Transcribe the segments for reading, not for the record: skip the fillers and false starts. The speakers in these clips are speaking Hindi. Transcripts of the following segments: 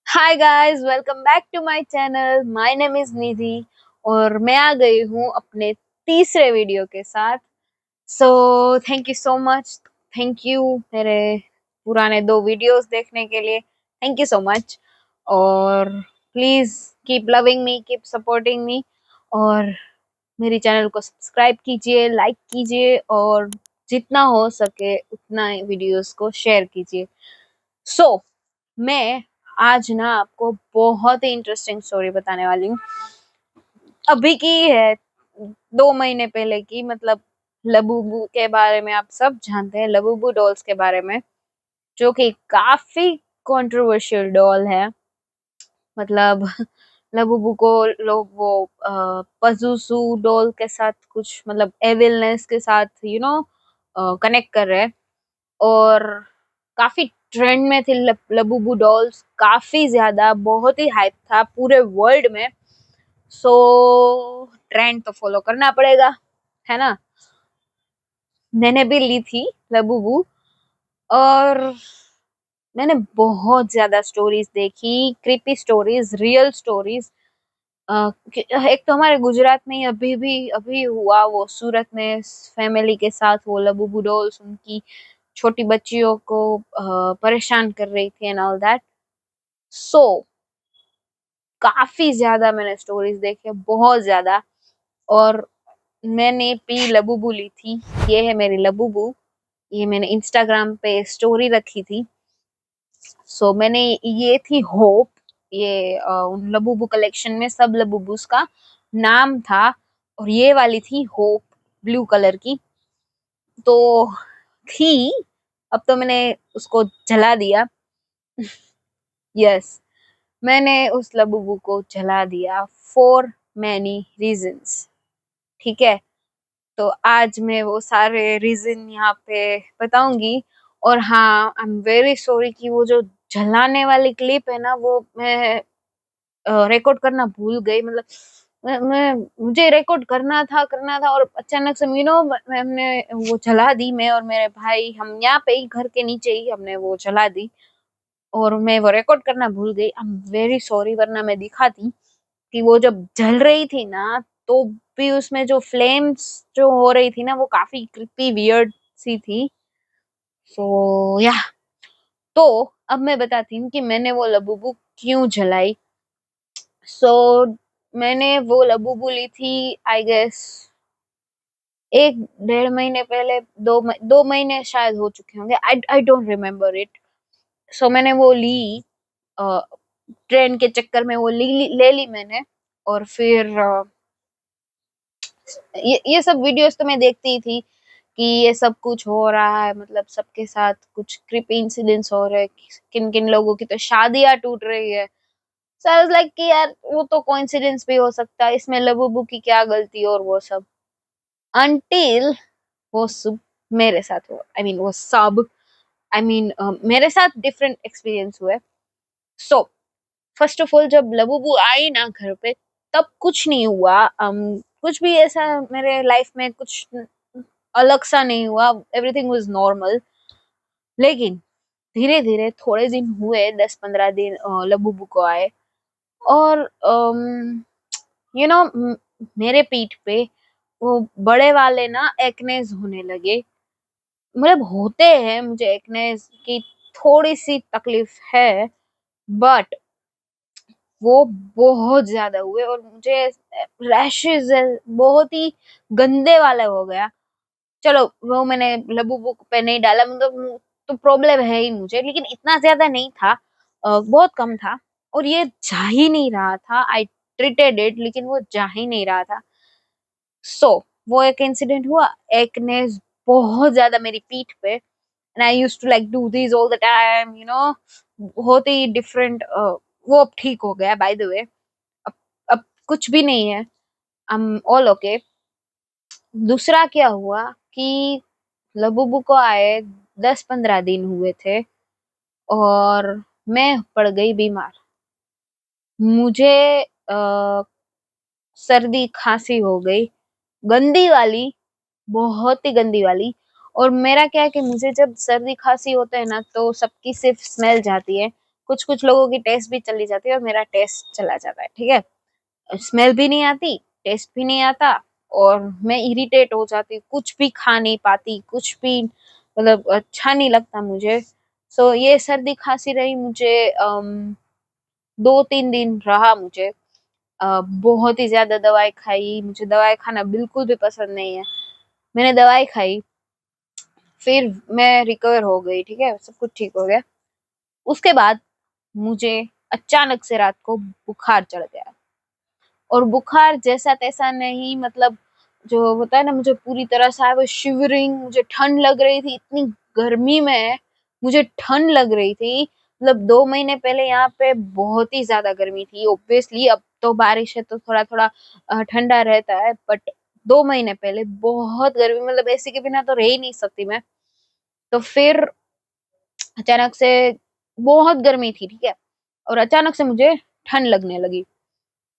Hi guys, welcome back to my channel. My name is Nidhi और मैं आ गई हूँ अपने तीसरे वीडियो के साथ। So thank you so much. Thank you मेरे पुराने दो वीडियोस देखने के लिए। Thank you so much. और please keep loving me, keep supporting me. और मेरी चैनल को सब्सक्राइब कीजिए, लाइक कीजिए और जितना हो सके उतना वीडियोस को शेयर कीजिए। सो मैं आज ना आपको बहुत ही इंटरेस्टिंग स्टोरी बताने वाली हूँ। अभी की है, 2 महीने पहले की। मतलब लबूबू के बारे में आप सब जानते हैं, लबूबू डॉल्स के बारे में, जो कि काफी कंट्रोवर्शियल डॉल है। मतलब लबूबू को लोग वो पजुसू डॉल के साथ कुछ मतलब एविलनेस के साथ कनेक्ट कर रहे हैं। और काफी ट्रेंड में थे लबूबू डॉल्स, काफी ज्यादा, बहुत ही हाइप था पूरे वर्ल्ड में। सो ट्रेंड तो फॉलो करना पड़ेगा, है ना। मैंने भी ली थी लबूबू और मैंने बहुत ज्यादा स्टोरीज देखी, क्रीपी स्टोरीज, रियल स्टोरीज। एक तो हमारे गुजरात में ही अभी हुआ, वो सूरत में फैमिली के साथ वो लबूबू डॉल्स उनकी छोटी बच्चियों को परेशान कर रही थी एंड ऑल दैट। सो काफी ज्यादा मैंने स्टोरीज देखे, बहुत ज्यादा। और मैंने पी लबूबू ली थी। ये है मेरी लबूबू। ये मैंने इंस्टाग्राम पे स्टोरी रखी थी। सो मैंने, ये थी होप। ये उन लबूबू कलेक्शन में सब लबूबूस का नाम था और ये वाली थी होप, ब्लू कलर की। तो थी, अब तो मैंने उसको जला दिया। यस, मैंने उस लबूबू को जला दिया फॉर मैनी रीजंस। ठीक है, तो आज मैं वो सारे रीजन यहाँ पे बताऊंगी। और हाँ, आई एम वेरी सॉरी कि वो जो जलाने वाली क्लिप है ना, वो मैं रिकॉर्ड करना भूल गई। मतलब मैं मुझे रिकॉर्ड करना था और अचानक से हमने वो जला दी। मैं और मेरे भाई, हम यहाँ पे ही घर के नीचे ही हमने वो जला दी और मैं वो रिकॉर्ड करना भूल गई। आई एम वेरी सॉरी, वरना मैं दिखाती कि वो जब जल रही थी ना, तो भी उसमें जो फ्लेम्स जो हो रही थी ना, वो काफी क्रिपी वियर्ड सी थी। सो या, तो अब मैं बताती हूँ कि मैंने वो लबूबू क्यों जलाई। सो मैंने वो लबूबू ली थी, आई गेस 1-1.5 महीने पहले। 2 महीने शायद हो चुके होंगे, आई आई डोंट रिमेम्बर इट। सो मैंने वो ली, ट्रेन के चक्कर में वो ले ली मैंने। और फिर ये सब वीडियोस तो मैं देखती ही थी कि ये सब कुछ हो रहा है, मतलब सबके साथ कुछ क्रिपी इंसिडेंट्स हो रहे हैं, किन किन लोगों की तो शादियां टूट रही है। सो आई वाज लाइक कि यार वो तो कोइंसिडेंस भी हो सकता है, इसमें लबूबू की क्या गलती और वो सब। अनटिल वो सब मेरे साथ हुआ, आई मीन वो सब, आई मीन मेरे साथ डिफरेंट एक्सपीरियंस हुए। सो फर्स्ट ऑफ ऑल, जब लबूबू आई ना घर पे, तब कुछ नहीं हुआ। कुछ भी ऐसा मेरे लाइफ में कुछ अलग सा नहीं हुआ, एवरीथिंग वाज नॉर्मल। लेकिन धीरे धीरे थोड़े दिन हुए, 10-15 दिन लबूबू को आए। और यू नो मेरे पीठ पे वो बड़े वाले ना एक्नेस होने लगे। मतलब होते हैं, मुझे एक्नेस की थोड़ी सी तकलीफ है, बट वो बहुत ज्यादा हुए और मुझे रैशेज बहुत ही गंदे वाला हो गया। चलो वो मैंने लबूबू पे नहीं डाला, मतलब तो प्रॉब्लम है ही मुझे, लेकिन इतना ज्यादा नहीं था, बहुत कम था। और ये जा ही नहीं रहा था। आई ट्रीटेड इट, लेकिन वो जा ही नहीं रहा था। सो वो एक इंसिडेंट हुआ, एक्नेस बहुत ज्यादा मेरी पीठ पे। And I used to like do this all the time, बहुत ही डिफरेंट। वो अब ठीक हो गया बाय द वे। अब कुछ भी नहीं है, आई एम ऑल ओके। दूसरा क्या हुआ कि लबूबू को आए 10-15 दिन हुए थे और मैं पड़ गई बीमार। मुझे सर्दी खांसी हो गई, गंदी वाली, बहुत ही गंदी वाली। और मेरा क्या है कि मुझे जब सर्दी खांसी होता है ना, तो सबकी सिर्फ स्मेल जाती है, कुछ कुछ लोगों की टेस्ट भी चली जाती है और मेरा टेस्ट चला जाता है, ठीक है। स्मेल भी नहीं आती, टेस्ट भी नहीं आता, और मैं इरिटेट हो जाती, कुछ भी खा नहीं पाती, कुछ भी मतलब अच्छा नहीं लगता मुझे। सो ये सर्दी खांसी रही मुझे, 2-3 दिन रहा मुझे। बहुत ही ज्यादा दवाई खाई, मुझे दवाई खाना बिल्कुल भी पसंद नहीं है। मैंने दवाई खाई, फिर मैं रिकवर हो गई, ठीक है, सब कुछ ठीक हो गया। उसके बाद मुझे अचानक से रात को बुखार चढ़ गया, और बुखार जैसा तैसा नहीं, मतलब जो होता है ना, मुझे पूरी तरह से आई वाज शिवरिंग, मुझे ठंड लग रही थी, इतनी गर्मी में मुझे ठंड लग रही थी। मतलब 2 महीने पहले यहाँ पे बहुत ही ज्यादा गर्मी थी, ऑब्वियसली अब तो बारिश है तो थोड़ा थोड़ा ठंडा रहता है, बट 2 महीने पहले बहुत गर्मी, मतलब एसी के बिना तो रह ही नहीं सकती मैं। तो फिर अचानक से बहुत गर्मी थी, ठीक है, और अचानक से मुझे ठंड लगने लगी,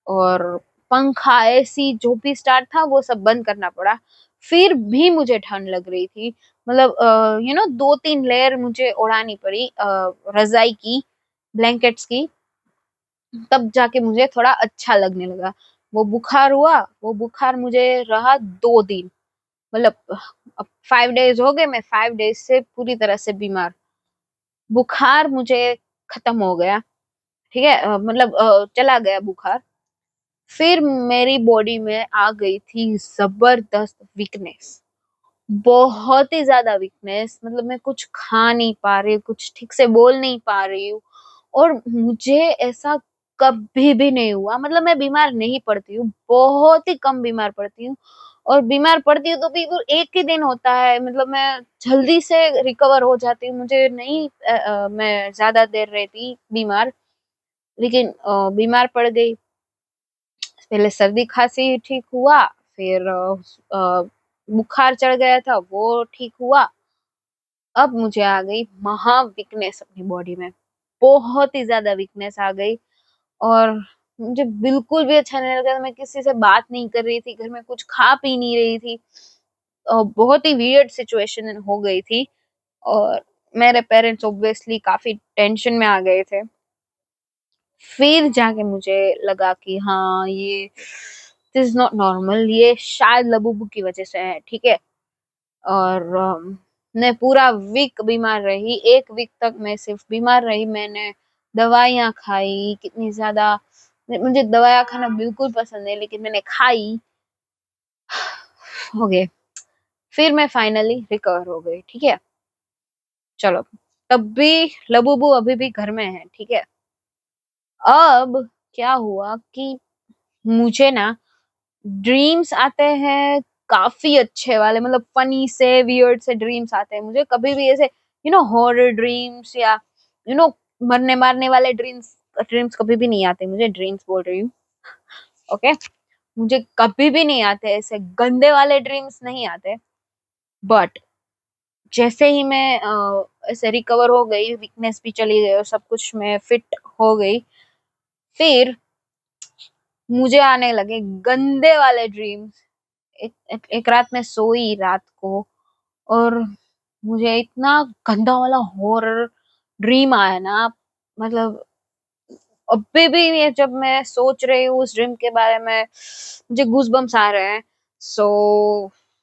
और पंखा एसी जो भी स्टार्ट था वो सब बंद करना पड़ा। फिर भी मुझे ठंड लग रही थी, मतलब 2-3 लेयर मुझे ओढ़ानी पड़ी रजाई की, ब्लैंकेट्स की, तब जाके मुझे थोड़ा अच्छा लगने लगा। वो बुखार हुआ, वो बुखार मुझे रहा 2 दिन, मतलब अब 5 डेज हो गए, मैं 5 डेज से पूरी तरह से बीमार। बुखार मुझे खत्म हो गया, ठीक है, मतलब चला गया बुखार। फिर मेरी बॉडी में आ गई थी जबरदस्त वीकनेस, बहुत ही ज्यादा वीकनेस, मतलब मैं कुछ खा नहीं पा रही हूँ, कुछ ठीक से बोल नहीं पा रही हूँ। और मुझे ऐसा कभी भी नहीं हुआ, मतलब मैं बीमार नहीं पड़ती हूँ, बहुत ही कम बीमार पड़ती हूँ, और बीमार पड़ती हूँ तो भी वो एक ही दिन होता है, मतलब मैं जल्दी से रिकवर हो जाती हूँ, मुझे नहीं मैं ज्यादा देर रहती बीमार। लेकिन बीमार पड़ गई, पहले सर्दी खांसी ठीक हुआ, फिर बुखार चढ़ गया था वो ठीक हुआ, अब मुझे आ गई महा वीकनेस अपनी बॉडी में, बहुत ही ज्यादा वीकनेस आ गई। और मुझे बिल्कुल भी अच्छा नहीं लगा, मैं किसी से बात नहीं कर रही थी, घर में कुछ खा पी नहीं रही थी, और बहुत ही वियर्ड सिचुएशन हो गई थी। और मेरे पेरेंट्स ऑब्वियसली काफी टेंशन में आ गए थे। फिर जाके मुझे लगा कि हाँ, ये दिस इज नॉट नॉर्मल, ये शायद लबूबू की वजह से है, ठीक है। और मैं पूरा वीक बीमार रही, 1 वीक तक मैं सिर्फ बीमार रही, मैंने दवाइयाँ खाई कितनी ज्यादा, मुझे दवाइयाँ खाना बिल्कुल पसंद है, लेकिन मैंने खाई, हो गए। फिर मैं फाइनली रिकवर हो गई, ठीक है। चलो, तब भी लबूबू अभी भी घर में है, ठीक है। अब क्या हुआ कि मुझे ना ड्रीम्स आते हैं, काफी अच्छे वाले, मतलब फनी से वियर्ड से ड्रीम्स आते हैं मुझे, कभी भी ऐसे हॉरर ड्रीम्स या मरने मारने वाले ड्रीम्स ड्रीम्स कभी भी नहीं आते मुझे, ड्रीम्स बोल रही हूँ, ओके। मुझे कभी भी नहीं आते, ऐसे गंदे वाले ड्रीम्स नहीं आते। बट जैसे ही मैं ऐसे रिकवर हो गई, वीकनेस भी चली गई और सब कुछ मैं फिट हो गई, फिर मुझे आने लगे गंदे वाले ड्रीम्स। एक रात मैं सोई रात को, और मुझे इतना गंदा वाला हॉरर ड्रीम आया ना, मतलब अभी भी ये जब मैं सोच रही हूँ उस ड्रीम के बारे में, मुझे गूज़बम्स आ रहे हैं। सो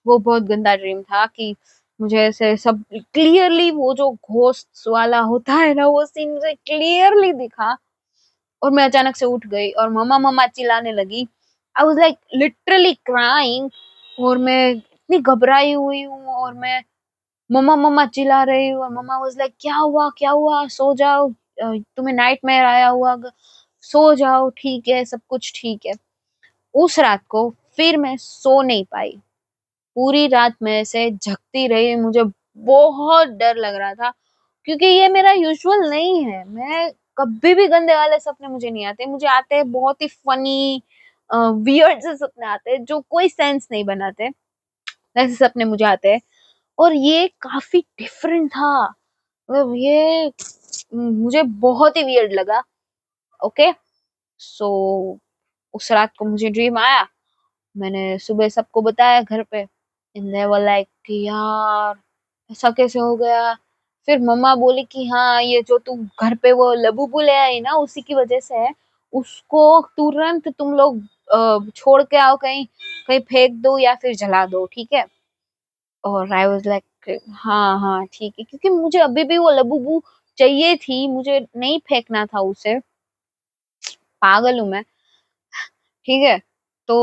वो बहुत गंदा ड्रीम था कि मुझे ऐसे सब क्लियरली, वो जो घोस्ट वाला होता है ना, वो सीन मुझे क्लियरली दिखा, और मैं अचानक से उठ गई और मम्मा मम्मा चिल्लाने लगी। आई वाज लाइक लिटरली क्राइंग, और मैं इतनी घबराई हुई हूँ, और मैं मम्मा मम्मा चिल्ला रही हूँ, और मम्मा वाज लाइक क्या हुआ, सो जाओ, तुम्हें नाइटमेयर आया हुआ, सो जाओ, ठीक है, सब कुछ ठीक है। उस रात को फिर मैं सो नहीं पाई, पूरी रात मैं ऐसे जगती रही, मुझे बहुत डर लग रहा था, क्योंकि ये मेरा यूजुअल नहीं है। मैं कभी भी गंदे वाले सपने मुझे नहीं आते, मुझे आते हैं बहुत ही फनी वियर्ड से सपने आते हैं जो कोई सेंस नहीं बनाते, ऐसे सपने मुझे आते हैं। और ये काफी डिफरेंट था, मतलब ये मुझे बहुत ही वियर्ड लगा, ओके। सो उस रात को मुझे ड्रीम आया, मैंने सुबह सबको बताया घर पे, इन दे वर लाइक कि यार ऐसा कैसे हो गया, फिर मम्मा बोली कि हाँ ये जो तू घर पे वो लबूबू ले आई ना उसी की वजह से है, उसको तुरंत तुम लोग छोड़ के आओ कहीं, कहीं फेंक दो या फिर जला दो, ठीक है। और आई वाज लाइक हाँ हाँ ठीक है, क्योंकि मुझे अभी भी वो लबूबू चाहिए थी, मुझे नहीं फेंकना था उसे, पागल हूं मैं, ठीक है। तो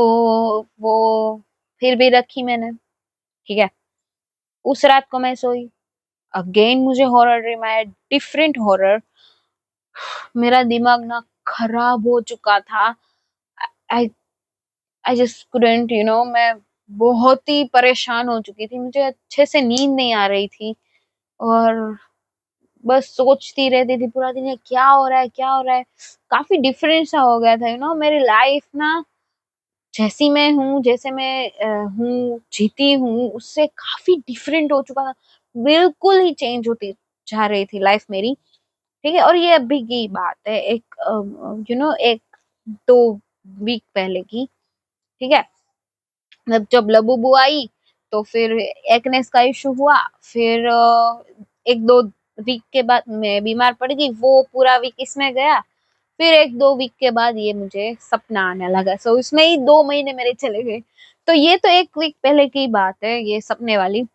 वो फिर भी रखी मैंने, ठीक है। उस रात को मैं सोई, अगेन मुझे हॉरर ड्रीम आया, डिफरेंट हॉरर। मेरा दिमाग ना खराब हो चुका था। आई आई जस्ट कुडंट मैं बहुत ही परेशान हो चुकी थी, मुझे अच्छे से नींद नहीं आ रही थी। और बस सोचती रहती थी पूरा दिन, ये क्या हो रहा है क्या हो रहा है। काफी डिफरेंट सा हो गया था मेरी लाइफ ना, जैसी मैं हूँ, जैसे मैं हूँ जीती हूँ, उससे काफी डिफरेंट हो चुका था। बिल्कुल ही चेंज होती जा रही थी लाइफ मेरी, ठीक है। और ये अभी की बात है, एक एक 2 वीक पहले की, ठीक है। मतलब जब लबूबू आई तो फिर एक्नेस का इशू हुआ, फिर 1-2 वीक के बाद मैं बीमार पड़ गई, वो पूरा वीक इसमें गया। फिर 1-2 वीक के बाद ये मुझे सपना आने लगा, सो इसमें ही 2 महीने मेरे चले गए। तो ये तो 1 वीक पहले की बात है, ये सपने वाली।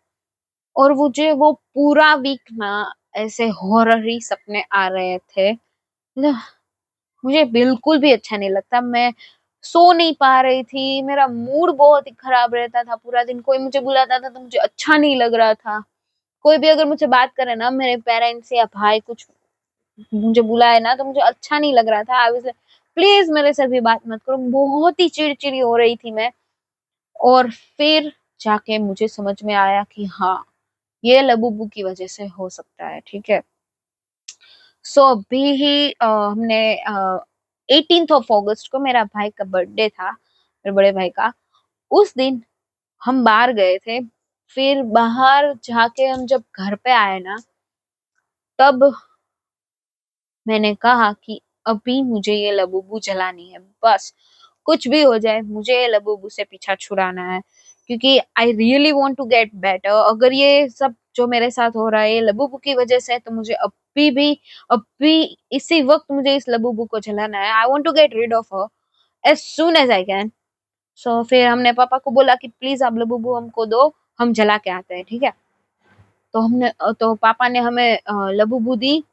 और मुझे वो पूरा वीक ना ऐसे हॉरर ही सपने आ रहे थे, मतलब मुझे बिल्कुल भी अच्छा नहीं लगता। मैं सो नहीं पा रही थी, मेरा मूड बहुत ही खराब रहता था पूरा दिन। कोई मुझे बुलाता था तो मुझे अच्छा नहीं लग रहा था, कोई भी अगर मुझसे बात करे ना, मेरे पेरेंट्स या भाई कुछ मुझे बुलाए ना, तो मुझे अच्छा नहीं लग रहा था। आई वाज प्लीज मेरे से भी बात मत करो, बहुत ही चिड़चिड़ी हो रही थी मैं। और फिर जाके मुझे समझ में आया कि हाँ ये लबूबू की वजह से हो सकता है, ठीक है। सो अभी ही हमने 18 ऑफ अगस्त को मेरा भाई का बर्थडे था, मेरे बड़े भाई का। उस दिन हम बाहर गए थे, फिर बाहर जाके हम जब घर पे आए ना, तब मैंने कहा कि अभी मुझे ये लबूबू जलानी है, बस कुछ भी हो जाए मुझे ये लबूबू से पीछा छुड़ाना है, क्योंकि I really want to get better. अगर ये सब जो मेरे साथ हो रहा है ये लबूबू की वजह से है, तो मुझे अभी इसी वक्त मुझे इस लबूबू को जलाना है। I want to get rid of her as soon as I can. So फिर हमने पापा को बोला कि प्लीज आप लबूबू हमको दो, हम जला के आते हैं, ठीक है। तो पापा ने हमें लबूबू दी।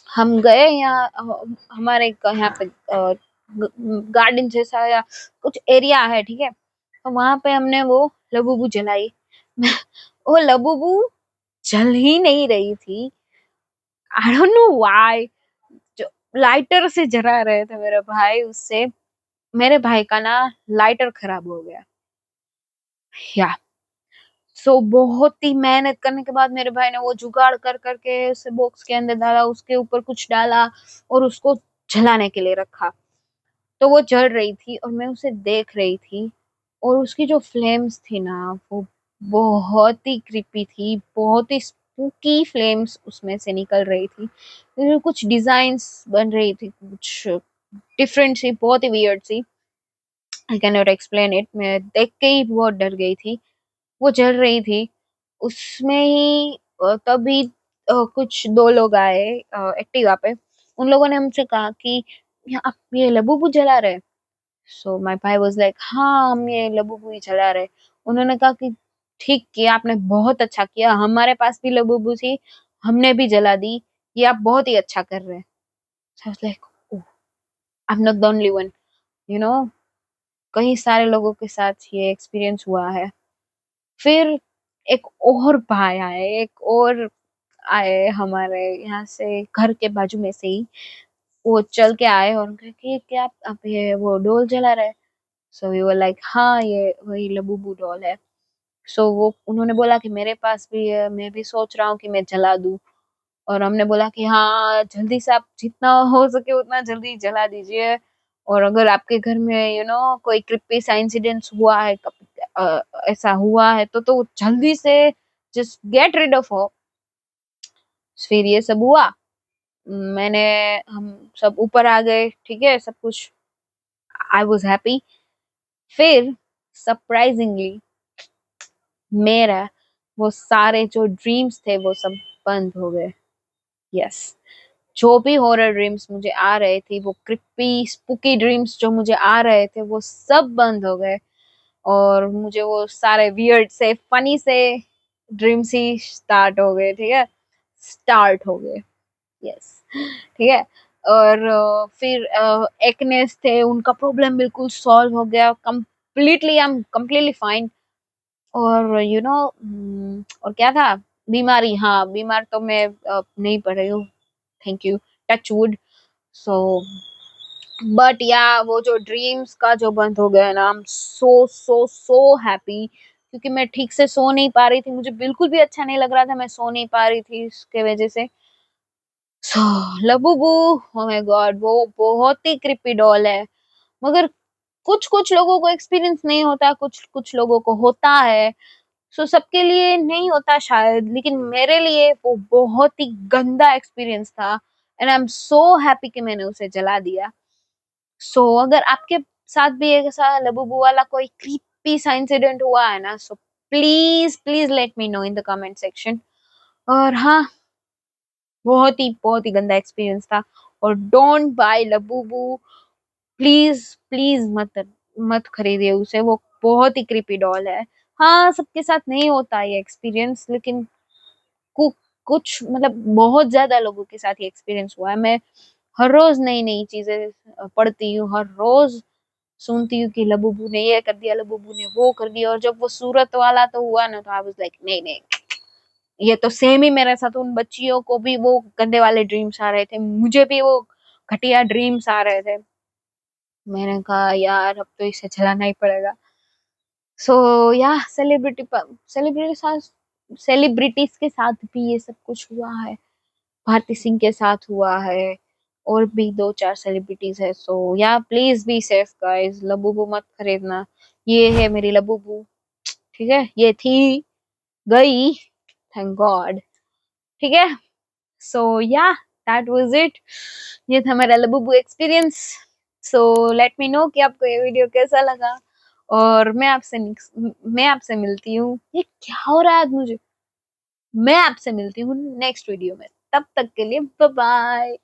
हम गए यहाँ, हमारे यहाँ पे गार्डन जैसा या कुछ एरिया है, ठीक है। तो वहां पे हमने वो लबूबू जलाई। वो लबूबू जल ही नहीं रही थी, आई डोंट नो व्हाई। जो लाइटर से जला रहे थे मेरे भाई, उससे मेरे भाई का ना लाइटर खराब हो गया, या सो बहुत ही मेहनत करने के बाद मेरे भाई ने वो जुगाड़ कर करके उसे बॉक्स के अंदर डाला, उसके ऊपर कुछ डाला और उसको जलाने के लिए रखा। तो वो जल रही थी और मैं उसे देख रही थी, और उसकी जो फ्लेम्स थी ना वो बहुत ही क्रिपी थी, बहुत ही स्पूकी फ्लेम्स उसमें से निकल रही थी। फिर कुछ डिजाइन्स बन रही थी, कुछ डिफरेंट सी, बहुत ही वियर्ड सी। I can not explain it, मैं देख के ही बहुत डर गई थी। वो जल रही थी उसमें ही। तभी कुछ 2 लोग आए एक्टिवा पे। उन लोगों ने हमसे कहा कि आप ये लबूबू जला रहे हैं?" सो माय भाई वाज लाइक हाँ हम ये लबूबू ही जला रहे हैं। उन्होंने कहा कि ठीक किया आपने, बहुत अच्छा किया, हमारे पास भी लबूबू थी, हमने भी जला दी, ये आप बहुत ही अच्छा कर रहे हैं। So I was like I am not the only one, you know कई सारे लोगों के साथ ये एक्सपीरियंस हुआ है। फिर एक और भाई आए, एक और आए हमारे यहाँ से, घर के बाजू में से ही। वो चल के आए और कहे कि क्या आप ये वो डोल जला रहे? सो वी वर लाइक हाँ ये वही लबूबू डॉल है। सो वो उन्होंने बोला कि मेरे पास भी है, मैं भी सोच रहा हूँ कि मैं जला दूं। और हमने बोला कि हाँ जल्दी से आप जितना हो सके उतना जल्दी जला दीजिए। और अगर आपके घर में कोई क्रिप्पी सा इंसिडेंस हुआ है, ऐसा हुआ है तो जल्दी से जस्ट गेट रिड ऑफ हो। फिर ये सब हुआ, मैंने हम सब ऊपर आ गए, ठीक है, सब कुछ आई वॉज हैप्पी। फिर सरप्राइजिंगली मेरा वो सारे जो ड्रीम्स थे वो सब बंद हो गए। यस, जो भी हॉरर ड्रीम्स मुझे आ रहे थे, वो क्रिपी स्पूकी ड्रीम्स जो मुझे आ रहे थे, वो सब बंद हो गए। और मुझे वो सारे वियर्ड से फनी से ड्रीम्स ही स्टार्ट हो गए। ठीक है, स्टार्ट हो गए। यस, ठीक है। और फिर एक्नेस थे, उनका प्रॉब्लम बिल्कुल सॉल्व हो गया completely. I am completely fine. और और क्या था, बीमारी, हाँ बीमार तो मैं नहीं पड़ रही हूँ, thank you, touch wood. So but या वो जो ड्रीम्स का जो बंद हो गया ना, I am so so so happy. क्योंकि मैं ठीक से सो नहीं पा रही थी, मुझे बिल्कुल भी अच्छा नहीं लग रहा था, मैं सो नहीं पा रही थी इसके वजह से। सो लबूबू, ओ माय गॉड, वो बहुत ही क्रिपी डॉल है। मगर कुछ कुछ लोगों को एक्सपीरियंस नहीं होता, कुछ कुछ लोगों को होता है। सो सबके लिए नहीं होता शायद, लेकिन मेरे लिए वो बहुत ही गंदा एक्सपीरियंस था। And I am so happy कि मैंने उसे जला दिया। सो अगर आपके साथ भी ऐसा लबूबू वाला कोई क्रीपी सा इंसिडेंट हुआ है ना, so please please let me know in the comment section. और हाँ, बहुत ही गंदा एक्सपीरियंस था। और don't buy Labubu, please please मत मत खरीदिए उसे, वो बहुत ही क्रीपी डॉल है। हाँ, सबके साथ नहीं होता ये एक्सपीरियंस, लेकिन कु, कुछ मतलब बहुत ज्यादा लोगों के साथ ये एक्सपीरियंस हुआ है। मैं हर रोज नई नई चीजें पढ़ती हूँ, हर रोज सुनती हूँ कि लबूबू ने ये कर दिया, लबूबू ने वो कर दिया। और जब वो सूरत वाला तो हुआ ना, तो आई वाज लाइक नहीं नहीं, ये तो सेम ही मेरे साथ, उन बच्चियों को भी वो गंदे वाले ड्रीम्स आ रहे थे, मुझे भी वो घटिया ड्रीम्स आ रहे थे। मैंने कहा यार, अब तो इसे चलाना ही पड़ेगा। सो या सेलिब्रिटी सेलिब्रिटीज के साथ भी ये सब कुछ हुआ है। भारती सिंह के साथ हुआ है, और भी दो चार सेलिब्रिटीज है। सो या please be safe guys, Labubu मत खरीदना। ये है मेरी लबूबू, ठीक है, ये थी, गई, थैंक गॉड। ठीक है। सो या दैट वाज इट, ये था मेरा Labubu experience. So let me know कि आपको ये वीडियो कैसा लगा। और मैं आपसे मिलती हूँ, ये क्या हो रहा है आज मुझे, मैं आपसे मिलती हूँ नेक्स्ट वीडियो में। तब तक के लिए बाय बाय।